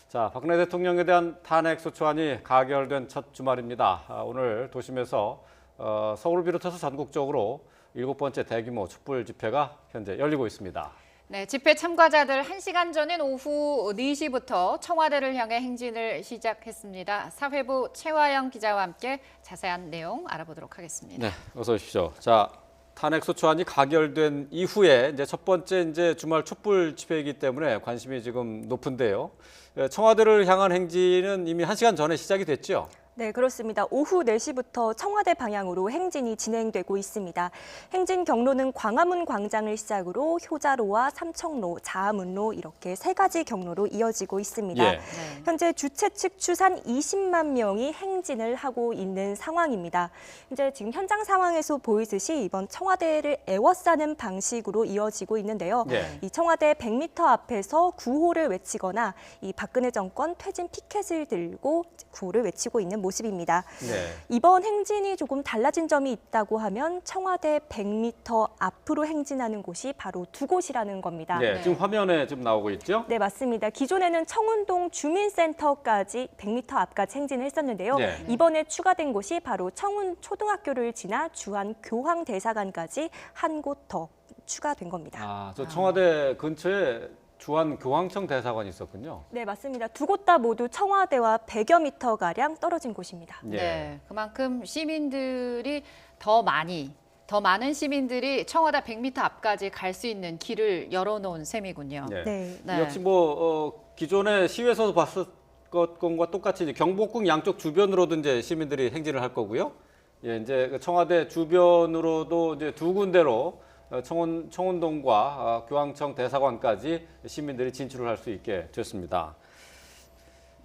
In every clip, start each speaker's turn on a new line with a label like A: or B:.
A: 자, 박근혜 대통령에 대한 탄핵 소추안이 가결된 첫 주말입니다. 오늘 도심에서 서울을 비롯해서 전국적으로 7번째 대규모 촛불 집회가 현재 열리고 있습니다.
B: 네, 집회 참가자들 1시간 전인 오후 4시부터 청와대를 향해 행진을 시작했습니다. 사회부 최화영 기자와 함께 자세한 내용 알아보도록 하겠습니다.
A: 네, 어서 오십시오. 자, 탄핵 소추안이 가결된 이후에 이제 첫 번째 주말 촛불 집회이기 때문에 관심이 지금 높은데요. 청와대를 향한 행진은 이미 1시간 전에 시작이 됐죠.
C: 네, 그렇습니다. 오후 4시부터 청와대 방향으로 행진이 진행되고 있습니다. 행진 경로는 광화문 광장을 시작으로 효자로와 삼청로, 자아문로 이렇게 3가지 경로로 이어지고 있습니다.
A: 예.
C: 현재 주최 측 추산 20만 명이 행진을 하고 있는 상황입니다. 이제 지금 현장 상황에서 보이듯이 이번 청와대를 에워싸는 방식으로 이어지고 있는데요.
A: 예.
C: 이 청와대 100m 앞에서 구호를 외치거나 이 박근혜 정권 퇴진 피켓을 들고 구호를 외치고 있는 모습입니다.
A: 네.
C: 이번 행진이 조금 달라진 점이 있다고 하면 청와대 100m 앞으로 행진하는 곳이 바로 2곳이라는 겁니다.
A: 네, 지금 화면에 지금 나오고 있죠?
C: 네, 맞습니다. 기존에는 청운동 주민센터까지 100m 앞까지 행진을 했었는데요.
A: 네.
C: 이번에 추가된 곳이 바로 청운초등학교를 지나 주한교황대사관까지 한 곳 더 추가된 겁니다.
A: 저 청와대 근처에 주한교황청 대사관이 있었군요.
C: 네, 맞습니다. 2곳 다 모두 청와대와 100여 미터가량 떨어진 곳입니다.
A: 예.
B: 네, 그만큼 시민들이 더 많은 시민들이 청와대 100m 앞까지 갈 수 있는 길을 열어놓은 셈이군요.
A: 네.
C: 네.
B: 네.
A: 역시 기존의 시위에서도 봤을 것과 똑같이 이제 경복궁 양쪽 주변으로도 이제 시민들이 행진을 할 거고요. 예, 이제 청와대 주변으로도 이제 2군데로 청운동과 교황청 대사관까지 시민들이 진출을 할 수 있게 됐습니다.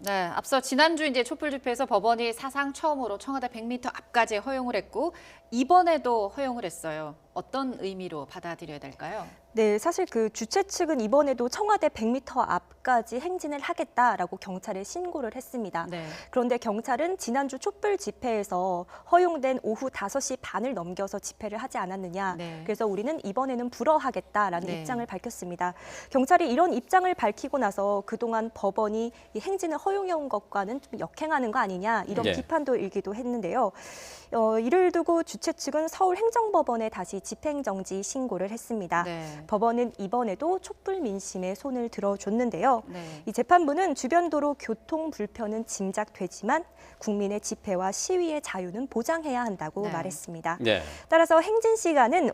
B: 네, 앞서 지난주 이제 촛불 집회에서 법원이 사상 처음으로 청와대 100m 앞까지 허용을 했고 이번에도 허용을 했어요. 어떤 의미로 받아들여야 될까요?
C: 네, 사실 그 주최 측은 이번에도 청와대 100m 앞까지 행진을 하겠다라고 경찰에 신고를 했습니다.
B: 네.
C: 그런데 경찰은 지난주 촛불 집회에서 허용된 오후 5시 반을 넘겨서 집회를 하지 않았느냐.
B: 네.
C: 그래서 우리는 이번에는 불허하겠다라는
B: 네.
C: 입장을 밝혔습니다. 경찰이 이런 입장을 밝히고 나서 그동안 법원이 이 행진을 허용해온 것과는 좀 역행하는 거 아니냐 이런
A: 네.
C: 비판도 일기도 했는데요. 이를 두고 주최 측은 서울행정법원에 다시 집행정지 신고를 했습니다.
B: 네.
C: 법원은 이번에도 촛불 민심에 손을 들어줬는데요.
B: 네.
C: 이 재판부는 주변 도로 교통 불편은 짐작되지만 국민의 집회와 시위의 자유는 보장해야 한다고
B: 네.
C: 말했습니다.
A: 네.
C: 따라서 행진 시간은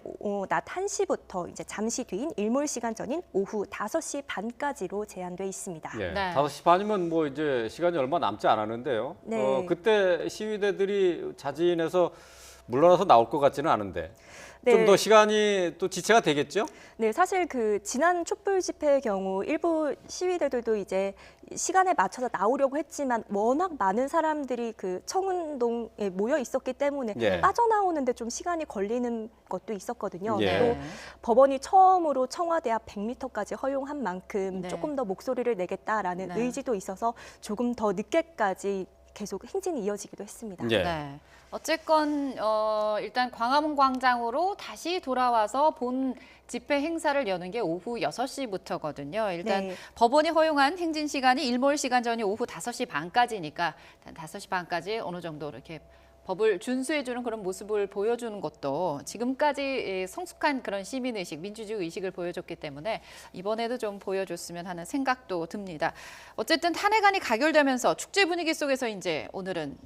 C: 낮 1시부터 이제 잠시 뒤인 일몰 시간 전인 오후 5시 반까지로 제한돼 있습니다.
A: 예.
B: 네.
A: 5시 반이면 뭐 이제 시간이 얼마 남지 않았는데요.
C: 네.
A: 그때 시위대들이 자진해서 물러나서 나올 것 같지는 않은데
C: 네.
A: 좀 더 시간이 또 지체가 되겠죠?
C: 네, 사실 그 지난 촛불 집회의 경우 일부 시위대들도 이제 시간에 맞춰서 나오려고 했지만 워낙 많은 사람들이 그 청운동에 모여 있었기 때문에
A: 예.
C: 빠져나오는데 좀 시간이 걸리는 것도 있었거든요.
A: 예.
C: 또 법원이 처음으로 청와대 앞 100m까지 허용한 만큼
B: 네.
C: 조금 더 목소리를 내겠다라는
B: 네.
C: 의지도 있어서 조금 더 늦게까지 계속 행진이 이어지기도 했습니다.
A: 예.
B: 네. 어쨌건 일단 광화문 광장으로 다시 돌아와서 본 집회 행사를 여는 게 오후 6시부터거든요. 일단
C: 네.
B: 법원이 허용한 행진 시간이 일몰 시간 전이 오후 5시 반까지니까 5시 반까지 어느 정도 이렇게 법을 준수해주는 그런 모습을 보여주는 것도 지금까지 성숙한 그런 시민의식, 민주주의 의식을 보여줬기 때문에 이번에도 좀 보여줬으면 하는 생각도 듭니다. 어쨌든 탄핵안이 가결되면서 축제 분위기 속에서 이제 오늘은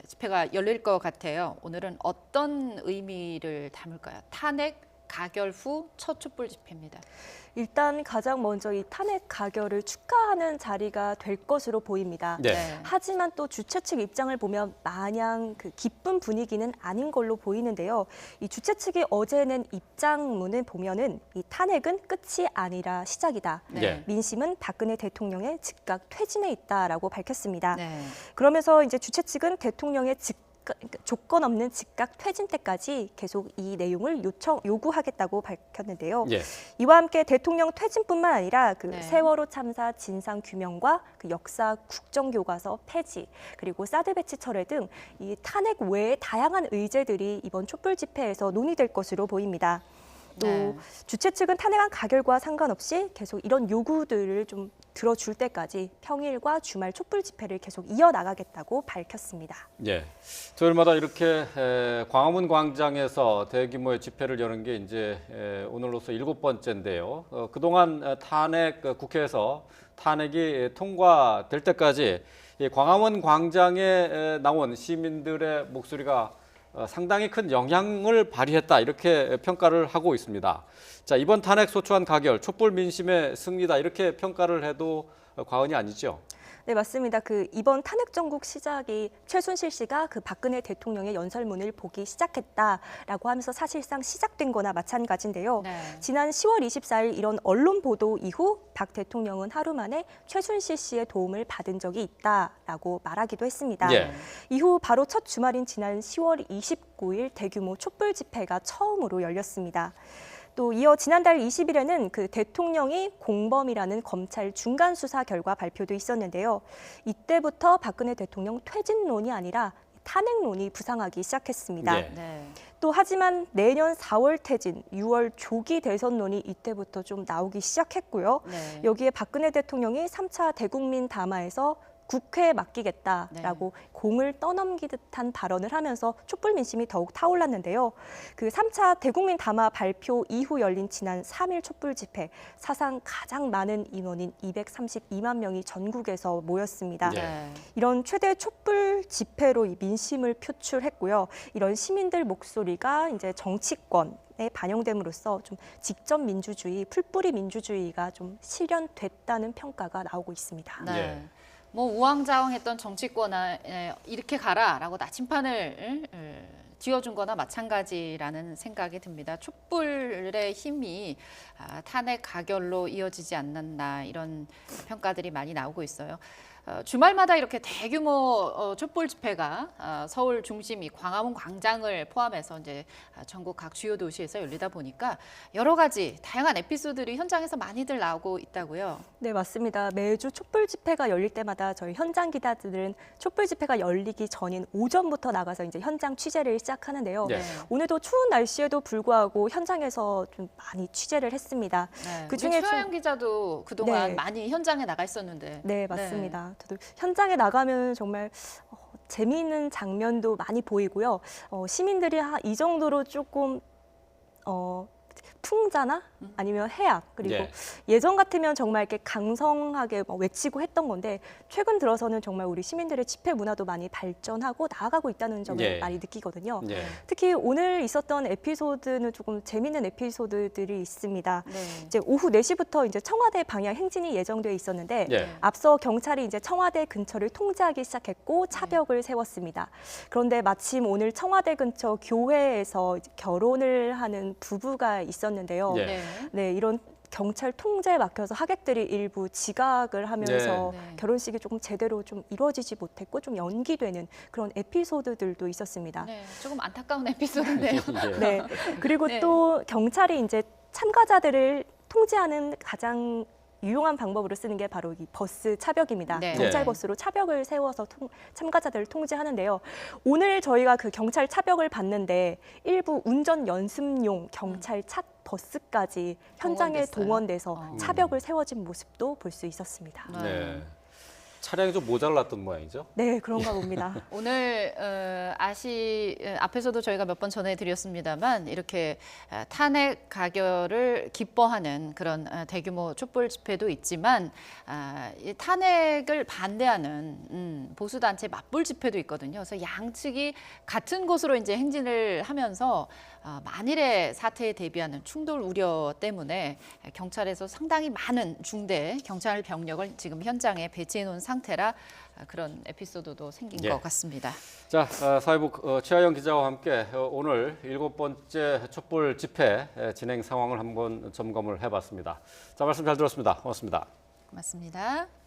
B: 집회가 열릴 것 같아요. 오늘은 어떤 의미를 담을까요? 탄핵 가결 후 첫 촛불 집회입니다.
C: 일단 가장 먼저 이 탄핵 가결을 축하하는 자리가 될 것으로 보입니다.
A: 네.
C: 하지만 또 주최 측 입장을 보면 마냥 그 기쁜 분위기는 아닌 걸로 보이는데요. 이 주최 측이 어제 낸 입장문을 보면은 이 탄핵은 끝이 아니라 시작이다.
A: 네.
C: 민심은 박근혜 대통령의 즉각 퇴진에 있다라고 밝혔습니다.
B: 네.
C: 그러면서 이제 주최 측은 대통령의 조건 없는 즉각 퇴진 때까지 계속 이 내용을 요구하겠다고 밝혔는데요.
A: 예.
C: 이와 함께 대통령 퇴진뿐만 아니라 그
B: 네.
C: 세월호 참사 진상 규명과 그 역사 국정교과서 폐지 그리고 사드 배치 철회 등 이 탄핵 외의 다양한 의제들이 이번 촛불 집회에서 논의될 것으로 보입니다. 또
B: 네.
C: 주최 측은 탄핵안 가결과 상관없이 계속 이런 요구들을 좀 들어줄 때까지 평일과 주말 촛불 집회를 계속 이어나가겠다고 밝혔습니다.
A: 예. 토요일마다 이렇게 광화문 광장에서 대규모의 집회를 여는 게 이제 오늘로서 7번째인데요. 그동안 탄핵 국회에서 탄핵이 통과될 때까지 이 광화문 광장에 나온 시민들의 목소리가 상당히 큰 영향을 발휘했다 이렇게 평가를 하고 있습니다. 자, 이번 탄핵 소추안 가결 촛불 민심의 승리다 이렇게 평가를 해도 과언이 아니죠.
C: 네, 맞습니다. 이번 탄핵 정국 시작이 최순실 씨가 박근혜 대통령의 연설문을 보기 시작했다라고 하면서 사실상 시작된 거나 마찬가지인데요.
B: 네.
C: 지난 10월 24일 이런 언론 보도 이후 박 대통령은 하루 만에 최순실 씨의 도움을 받은 적이 있다라고 말하기도 했습니다.
A: 예.
C: 이후 바로 첫 주말인 지난 10월 29일 대규모 촛불 집회가 처음으로 열렸습니다. 또 이어 지난달 20일에는 대통령이 공범이라는 검찰 중간 수사 결과 발표도 있었는데요. 이때부터 박근혜 대통령 퇴진론이 아니라 탄핵론이 부상하기 시작했습니다.
A: 예.
B: 네.
C: 또 하지만 내년 4월 퇴진, 6월 조기 대선론이 이때부터 좀 나오기 시작했고요.
B: 네.
C: 여기에 박근혜 대통령이 3차 대국민 담화에서 국회에 맡기겠다라고 공을 떠넘기 듯한 발언을 하면서 촛불 민심이 더욱 타올랐는데요. 3차 대국민 담화 발표 이후 열린 지난 3일 촛불 집회, 사상 가장 많은 인원인 232만 명이 전국에서 모였습니다.
A: 네.
C: 이런 최대 촛불 집회로 이 민심을 표출했고요. 이런 시민들 목소리가 이제 정치권에 반영됨으로써 좀 직접 민주주의, 풀뿌리 민주주의가 좀 실현됐다는 평가가 나오고 있습니다.
B: 네.
A: 예.
B: 뭐 우왕좌왕했던 정치권에 이렇게 가라라고 나침판을 쥐어준 거나 마찬가지라는 생각이 듭니다. 촛불의 힘이 탄핵 가결로 이어지지 않는다 이런 평가들이 많이 나오고 있어요. 주말마다 이렇게 대규모 촛불 집회가 서울 중심 이 광화문 광장을 포함해서 이제 전국 각 주요 도시에서 열리다 보니까 여러 가지 다양한 에피소드들이 현장에서 많이들 나오고 있다고요.
C: 네, 맞습니다. 매주 촛불 집회가 열릴 때마다 저희 현장 기자들은 촛불 집회가 열리기 전인 오전부터 나가서 이제 현장 취재를 시작하는데요.
A: 네.
C: 오늘도 추운 날씨에도 불구하고 현장에서 좀 많이 취재를 했습니다.
B: 네.
C: 그중에
B: 최하영
C: 좀-
B: 기자도 그동안
C: 네.
B: 많이 현장에 나가 있었는데.
C: 네, 맞습니다. 저도 현장에 나가면 정말 재미있는 장면도 많이 보이고요. 시민들이 이 정도로 조금 풍자나 아니면 해악 그리고
A: 예.
C: 예전 같으면 정말 이렇게 강성하게 외치고 했던 건데 최근 들어서는 정말 우리 시민들의 집회 문화도 많이 발전하고 나아가고 있다는 점을
A: 예.
C: 많이 느끼거든요.
A: 예.
C: 특히 오늘 있었던 에피소드는 조금 재미있는 에피소드들이 있습니다.
B: 네.
C: 이제 오후 4시부터 이제 청와대 방향 행진이 예정돼 있었는데
A: 예.
C: 앞서 경찰이 이제 청와대 근처를 통제하기 시작했고 차벽을 세웠습니다. 그런데 마침 오늘 청와대 근처 교회에서 이제 결혼을 하는 부부가 있었는데요.
A: 예.
B: 네.
C: 네, 이런 경찰 통제에 막혀서 하객들이 일부 지각을 하면서
B: 네.
C: 결혼식이 조금 제대로 좀 이루어지지 못했고 좀 연기되는 그런 에피소드들도 있었습니다.
B: 네, 조금 안타까운 에피소드인데요.
A: 예.
C: 네. 그리고
B: 네.
C: 또 경찰이 이제 참가자들을 통제하는 가장 유용한 방법으로 쓰는 게 바로 이 버스 차벽입니다.
B: 네.
C: 경찰
A: 네.
C: 버스로 차벽을 세워서 참가자들을 통제하는데요. 오늘 저희가 경찰 차벽을 봤는데 일부 운전 연습용 경찰 차 버스까지 현장에
B: 동원됐어요?
C: 동원돼서 차벽을 세워진 모습도 볼 수 있었습니다.
A: 네. 차량이 좀 모자랐던 모양이죠.
C: 네, 그런가 봅니다.
B: 오늘 앞에서도 저희가 몇 번 전해드렸습니다만 이렇게 탄핵 가결을 기뻐하는 그런 대규모 촛불 집회도 있지만 이 탄핵을 반대하는 보수 단체 맞불 집회도 있거든요. 그래서 양측이 같은 곳으로 이제 행진을 하면서 만일의 사태에 대비하는 충돌 우려 때문에 경찰에서 상당히 많은 중대 경찰 병력을 지금 현장에 배치해 놓은 상태라 그런 에피소드도 생긴
A: 예.
B: 것 같습니다.
A: 자, 사회부 최하영 기자와 함께 오늘 7번째 촛불 집회 진행 상황을 한번 점검을 해봤습니다. 자, 말씀 잘 들었습니다. 고맙습니다.
B: 고맙습니다.